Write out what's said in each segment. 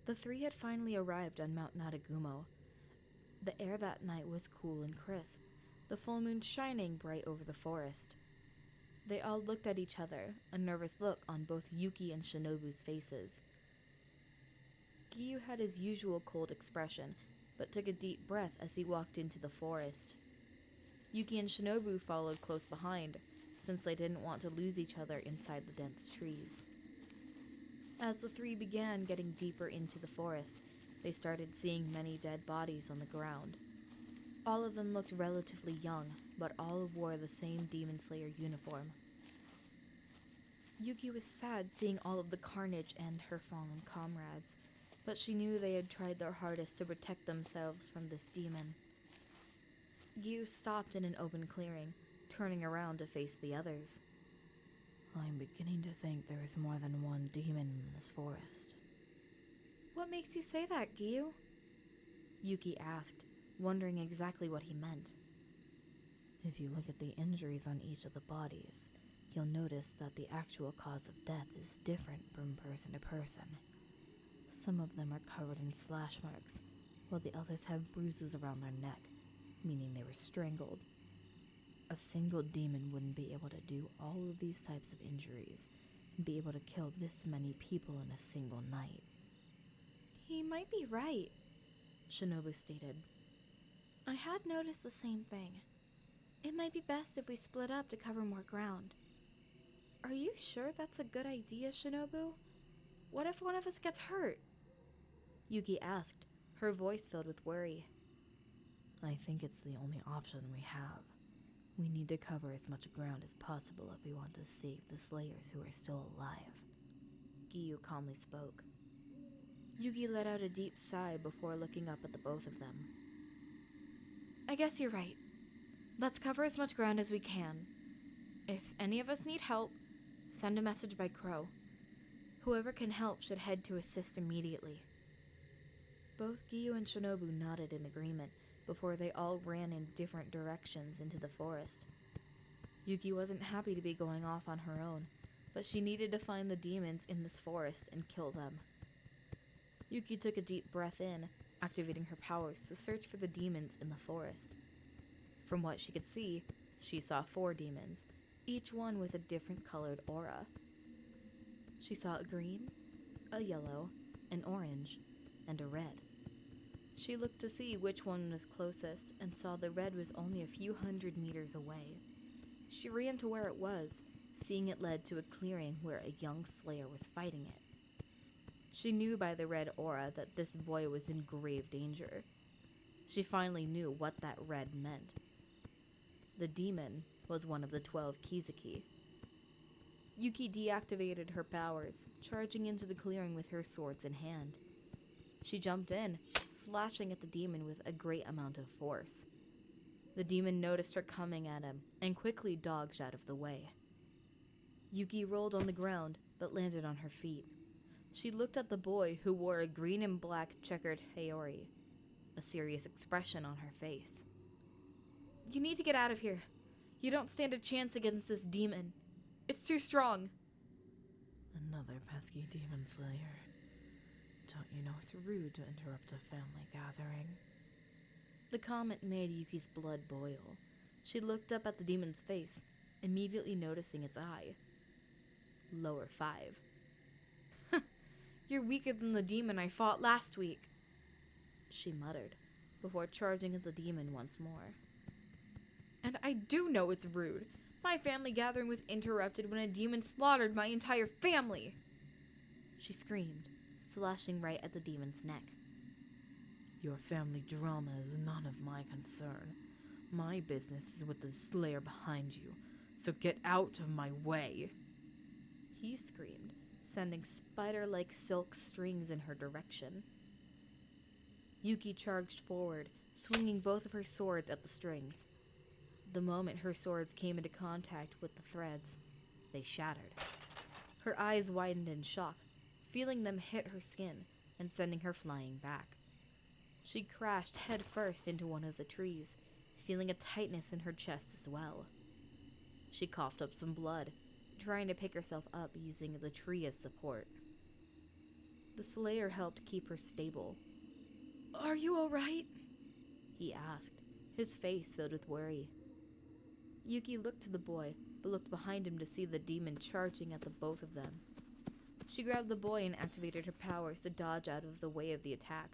The three had finally arrived on Mount Nadagumo. The air that night was cool and crisp, the full moon shining bright over the forest. They all looked at each other, a nervous look on both Yuki and Shinobu's faces. Giyu had his usual cold expression, but took a deep breath as he walked into the forest. Yuki and Shinobu followed close behind, since they didn't want to lose each other inside the dense trees. As the three began getting deeper into the forest, they started seeing many dead bodies on the ground. All of them looked relatively young, but all wore the same Demon Slayer uniform. Yuki was sad seeing all of the carnage and her fallen comrades, but she knew they had tried their hardest to protect themselves from this demon. Giyu stopped in an open clearing, turning around to face the others. I'm beginning to think there is more than one demon in this forest. What makes you say that, Giyu? Yuki asked, wondering exactly what he meant. If you look at the injuries on each of the bodies, you'll notice that the actual cause of death is different from person to person. Some of them are covered in slash marks, while the others have bruises around their neck, meaning they were strangled. A single demon wouldn't be able to do all of these types of injuries and be able to kill this many people in a single night. He might be right, Shinobu stated. I had noticed the same thing. It might be best if we split up to cover more ground. Are you sure that's a good idea, Shinobu? What if one of us gets hurt? Yuki asked, her voice filled with worry. I think it's the only option we have. We need to cover as much ground as possible if we want to save the Slayers who are still alive. Giyu calmly spoke. Yuki let out a deep sigh before looking up at the both of them. I guess you're right. Let's cover as much ground as we can. If any of us need help, send a message by Crow. Whoever can help should head to assist immediately. Both Giyu and Shinobu nodded in agreement before they all ran in different directions into the forest. Yuki wasn't happy to be going off on her own, but she needed to find the demons in this forest and kill them. Yuki took a deep breath in, activating her powers to search for the demons in the forest. From what she could see, she saw 4 demons, each one with a different colored aura. She saw a green, a yellow, an orange, and a red. She looked to see which one was closest and saw the red was only a few hundred meters away. She ran to where it was, seeing it led to a clearing where a young slayer was fighting it. She knew by the red aura that this boy was in grave danger. She finally knew what that red meant. The demon was one of the 12 Kizuki. Yuki deactivated her powers, charging into the clearing with her swords in hand. She jumped in, slashing at the demon with a great amount of force. The demon noticed her coming at him and quickly dodged out of the way. Yuki rolled on the ground but landed on her feet. She looked at the boy who wore a green and black checkered haori, a serious expression on her face. You need to get out of here. You don't stand a chance against this demon. It's too strong. Another pesky demon slayer. Don't you know it's rude to interrupt a family gathering? The comment made Yuki's blood boil. She looked up at the demon's face, immediately noticing its eye. Lower 5. You're weaker than the demon I fought last week, she muttered, before charging at the demon once more. And I do know it's rude. My family gathering was interrupted when a demon slaughtered my entire family, she screamed, slashing right at the demon's neck. Your family drama is none of my concern. My business is with the slayer behind you, so get out of my way, he screamed, sending spider-like silk strings in her direction. Yuki charged forward, swinging both of her swords at the strings. The moment her swords came into contact with the threads, they shattered. Her eyes widened in shock, feeling them hit her skin and sending her flying back. She crashed headfirst into one of the trees, feeling a tightness in her chest as well. She coughed up some blood, trying to pick herself up using the tree as support. The Slayer helped keep her stable. Are you all right? He asked, his face filled with worry. Yuki looked to the boy, but looked behind him to see the demon charging at the both of them. She grabbed the boy and activated her powers to dodge out of the way of the attack.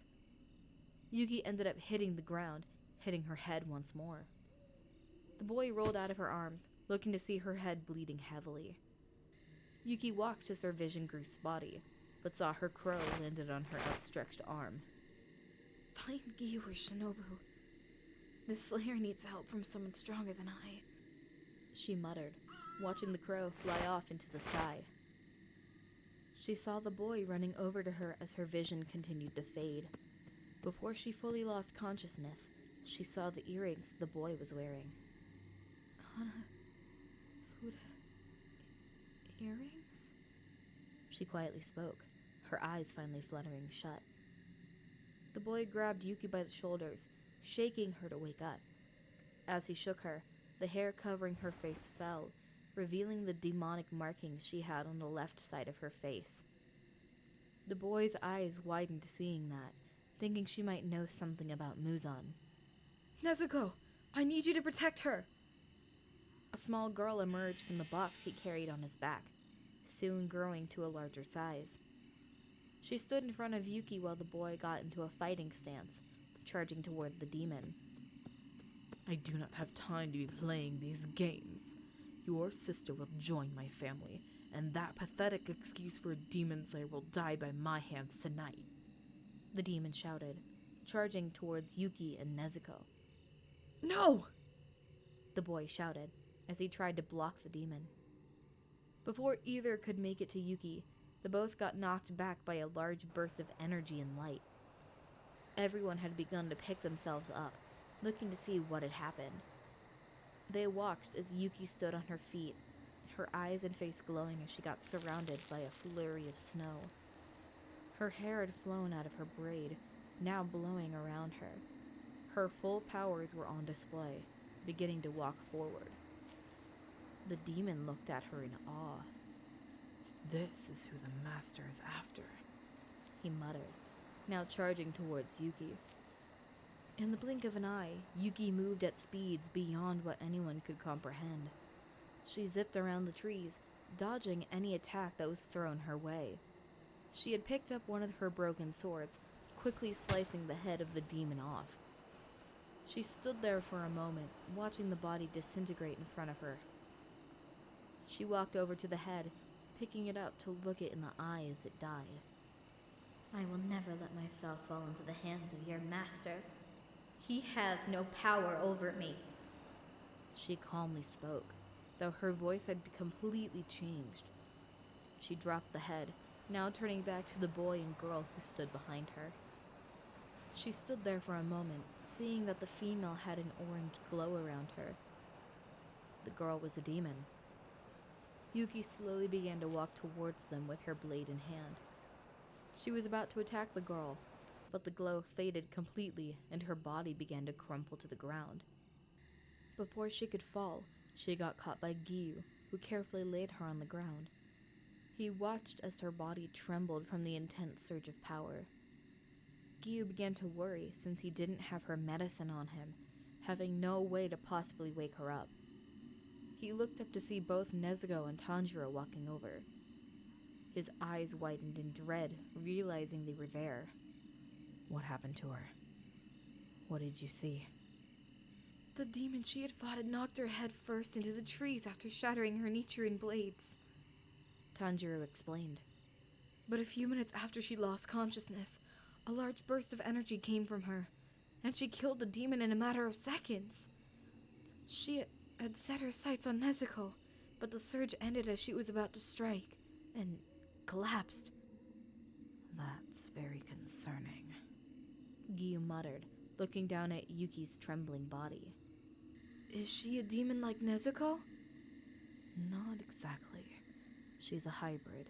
Yuki ended up hitting the ground, hitting her head once more. The boy rolled out of her arms, looking to see her head bleeding heavily. Yuki watched as her vision grew spotty, but saw her crow landed on her outstretched arm. Find Giyu or Shinobu. This Slayer needs help from someone stronger than I. She muttered, watching the crow fly off into the sky. She saw the boy running over to her as her vision continued to fade. Before she fully lost consciousness, she saw the earrings the boy was wearing. Fuda. Earrings? She quietly spoke, her eyes finally fluttering shut. The boy grabbed Yuki by the shoulders, shaking her to wake up. As he shook her, the hair covering her face fell, revealing the demonic markings she had on the left side of her face. The boy's eyes widened seeing that, thinking she might know something about Muzan. Nezuko, I need you to protect her! A small girl emerged from the box he carried on his back, soon growing to a larger size. She stood in front of Yuki while the boy got into a fighting stance, charging toward the demon. I do not have time to be playing these games. Your sister will join my family, and that pathetic excuse for a demon slayer will die by my hands tonight. The demon shouted, charging towards Yuki and Nezuko. No! The boy shouted as he tried to block the demon. Before either could make it to Yuki, they both got knocked back by a large burst of energy and light. Everyone had begun to pick themselves up, looking to see what had happened. They watched as Yuki stood on her feet, her eyes and face glowing as she got surrounded by a flurry of snow. Her hair had flown out of her braid, now blowing around her. Her full powers were on display, beginning to walk forward. The demon looked at her in awe. This is who the master is after, he muttered, now charging towards Yuki. In the blink of an eye, Yuki moved at speeds beyond what anyone could comprehend. She zipped around the trees, dodging any attack that was thrown her way. She had picked up one of her broken swords, quickly slicing the head of the demon off. She stood there for a moment, watching the body disintegrate in front of her. She walked over to the head, picking it up to look it in the eye as it died. I will never let myself fall into the hands of your master. He has no power over me. She calmly spoke, though her voice had completely changed. She dropped the head, now turning back to the boy and girl who stood behind her. She stood there for a moment, seeing that the female had an orange glow around her. The girl was a demon. Yuki slowly began to walk towards them with her blade in hand. She was about to attack the girl, but the glow faded completely and her body began to crumple to the ground. Before she could fall, she got caught by Giyu, who carefully laid her on the ground. He watched as her body trembled from the intense surge of power. Giyu began to worry since he didn't have her medicine on him, having no way to possibly wake her up. He looked up to see both Nezuko and Tanjiro walking over. His eyes widened in dread, realizing they were there. What happened to her? What did you see? The demon she had fought had knocked her head first into the trees after shattering her Nichiren blades, Tanjiro explained. But a few minutes after she lost consciousness, a large burst of energy came from her, and she killed the demon in a matter of seconds. She had set her sights on Nezuko, but the surge ended as she was about to strike, and collapsed. That's very concerning, Giyu muttered, looking down at Yuki's trembling body. Is she a demon like Nezuko? Not exactly. She's a hybrid.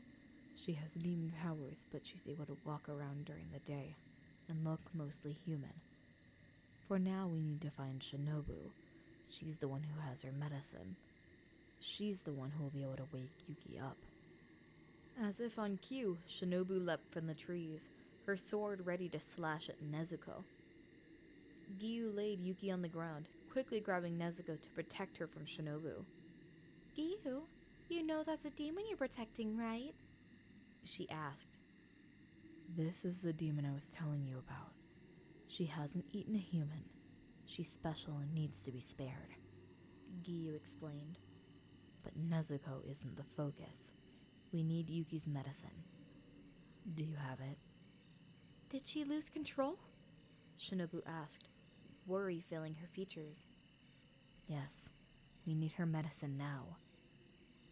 She has demon powers, but she's able to walk around during the day and look mostly human. For now, we need to find Shinobu. She's the one who has her medicine. She's the one who will be able to wake Yuki up. As if on cue, Shinobu leapt from the trees, her sword ready to slash at Nezuko. Giyu laid Yuki on the ground, quickly grabbing Nezuko to protect her from Shinobu. Giyu, you know that's a demon you're protecting, right? She asked. This is the demon I was telling you about. She hasn't eaten a human. She's special and needs to be spared, Giyu explained. but Nezuko isn't the focus. We need Yuki's medicine. Do you have it? Did she lose control? Shinobu asked, worry filling her features. Yes. We need her medicine now.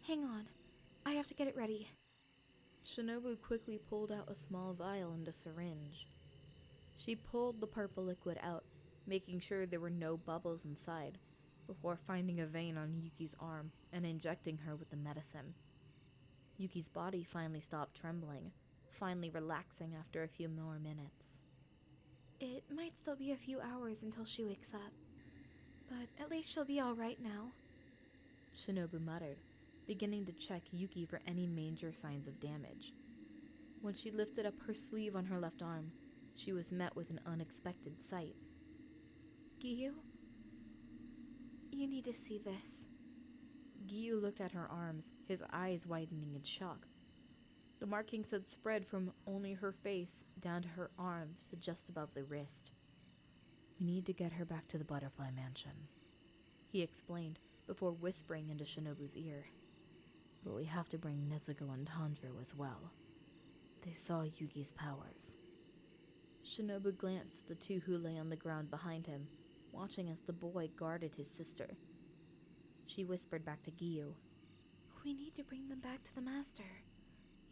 Hang on. I have to get it ready. Shinobu quickly pulled out a small vial and a syringe. She pulled the purple liquid out, making sure there were no bubbles inside, before finding a vein on Yuki's arm and injecting her with the medicine. Yuki's body finally stopped trembling, finally relaxing after a few more minutes. It might still be a few hours until she wakes up, but at least she'll be all right now. Shinobu muttered, beginning to check Yuki for any major signs of damage. When she lifted up her sleeve on her left arm, she was met with an unexpected sight. Giyu, you need to see this. Giyu looked at her arms, his eyes widening in shock. The markings had spread from only her face down to her arm to just above the wrist. We need to get her back to the Butterfly Mansion, he explained before whispering into Shinobu's ear. but we have to bring Nezuko and Tanjiro as well. They saw Yuki's powers. Shinobu glanced at the two who lay on the ground behind him, watching as the boy guarded his sister. She whispered back to Giyu. We need to bring them back to the Master.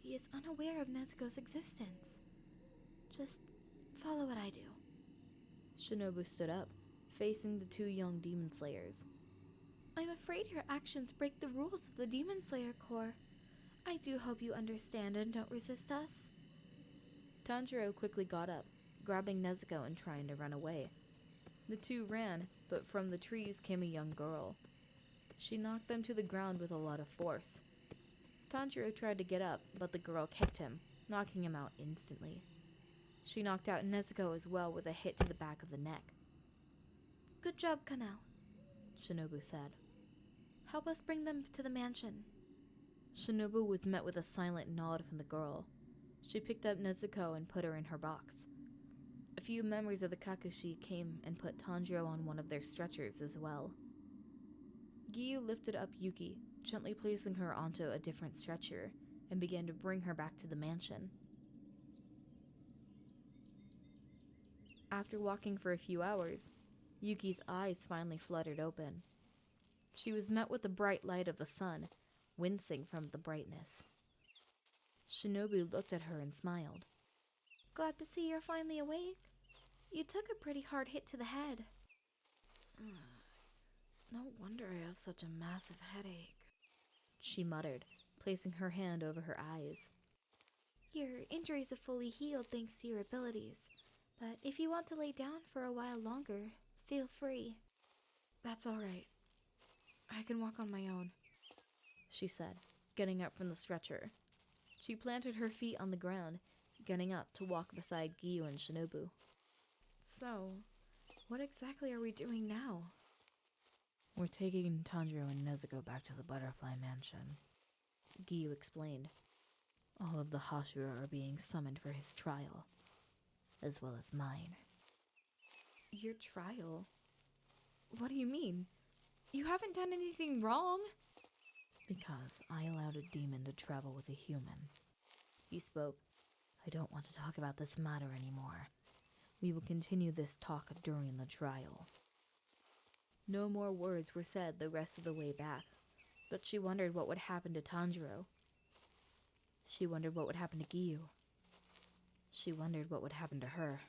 He is unaware of Nezuko's existence. Just follow what I do. Shinobu stood up, facing the two young demon slayers. I'm afraid your actions break the rules of the Demon Slayer Corps. I do hope you understand and don't resist us. Tanjiro quickly got up, grabbing Nezuko and trying to run away. The two ran, but from the trees came a young girl. She knocked them to the ground with a lot of force. Tanjiro tried to get up, but the girl kicked him, knocking him out instantly. She knocked out Nezuko as well with a hit to the back of the neck. Good job, Kanao, Shinobu said. help us bring them to the mansion. Shinobu was met with a silent nod from the girl. She picked up Nezuko and put her in her box. A few members of the Kakushi came and put Tanjiro on one of their stretchers as well. Giyu lifted up Yuki, gently placing her onto a different stretcher, and began to bring her back to the mansion. After walking for a few hours, Yuki's eyes finally fluttered open. She was met with the bright light of the sun, wincing from the brightness. Shinobu looked at her and smiled. Glad to see you're finally awake. You took a pretty hard hit to the head. No wonder I have such a massive headache, she muttered, placing her hand over her eyes. Your injuries have fully healed thanks to your abilities, but if you want to lay down for a while longer, feel free. That's all right. I can walk on my own, she said, getting up from the stretcher. She planted her feet on the ground, getting up to walk beside Giyu and Shinobu. So, what exactly are we doing now? We're taking Tanjiro and Nezuko back to the Butterfly Mansion, Giyu explained. All of the Hashira are being summoned for his trial, as well as mine. Your trial? What do you mean? You haven't done anything wrong. Because I allowed a demon to travel with a human. He spoke. I don't want to talk about this matter anymore. We will continue this talk during the trial. No more words were said the rest of the way back, but she wondered what would happen to Tanjiro. She wondered what would happen to Giyu. She wondered what would happen to her.